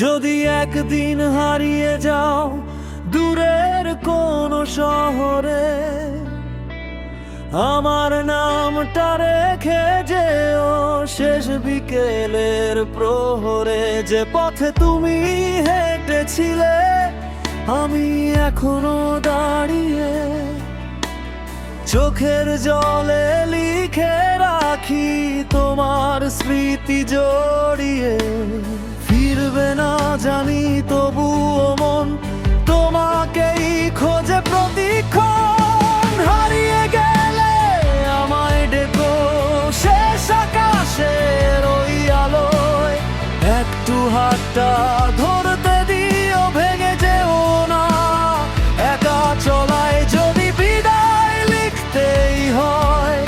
যদি একদিন হারিয়ে যাও দূরের কোনো শহরে, আমার নামটা রেখে যেও শেষ বিকেলের প্রহরে। যে পথে তুমি হেঁটেছিলে আমি এখনো দাঁড়িয়ে, চোখের জলে লিখে রাখি তোমার স্মৃতি জড়িয়ে। ফিরবে না জানি তবুও মন তোমাকেই খোঁজে প্রতিক্ষণ। হারিয়ে গেলে আমায় ডেকো শেষ আকাশের ওই আলোয়, একটু হাতটা ধরতে দিও ভেঙে যেও না। একা চলায় যদি বিদায় লিখতেই হয়,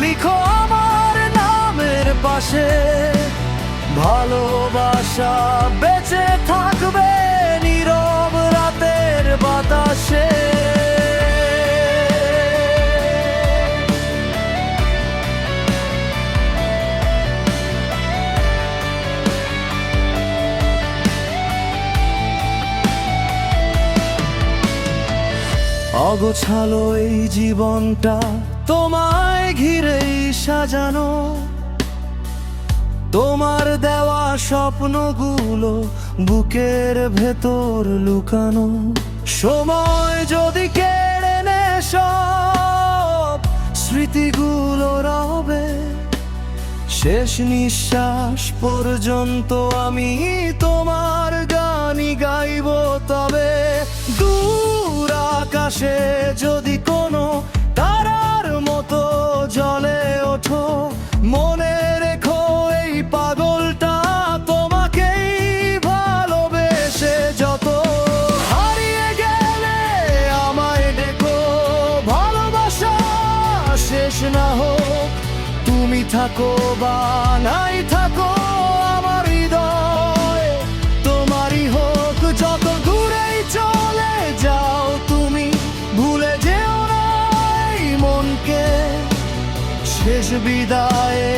লিখো আমার নামের পাশে। ভালোবাসা বেঁচে থাকবে নীরব রাতের বাতাসে। অগোছালো এই জীবনটা তোমায় ঘিরেই সাজানো, তোমার দেওয়া স্বপ্নগুলো বুকের ভেতর লুকানো। সময় যদি কেড়ে নে সব স্মৃতিগুলো রবে, শেষ নিঃশ্বাস পর্যন্ত আমি তোমার গানই গাইব তবে। দূর আকাশে যদি কোনো তারার মতো জ্বলে ওঠো, মনে রেখো এই পাগলটা তোমাকেই ভালোবেসে যত। হারিয়ে গেলে আমায় ডেকো ভালোবাসা শেষ না হোক, তুমি থাকো বা নাই থাকো আমার হৃদয় তোমারই হোক। যত দূরেই চলে যাও তুমি ভুলে যেও না এই মনকে, শেষ বিদায়ে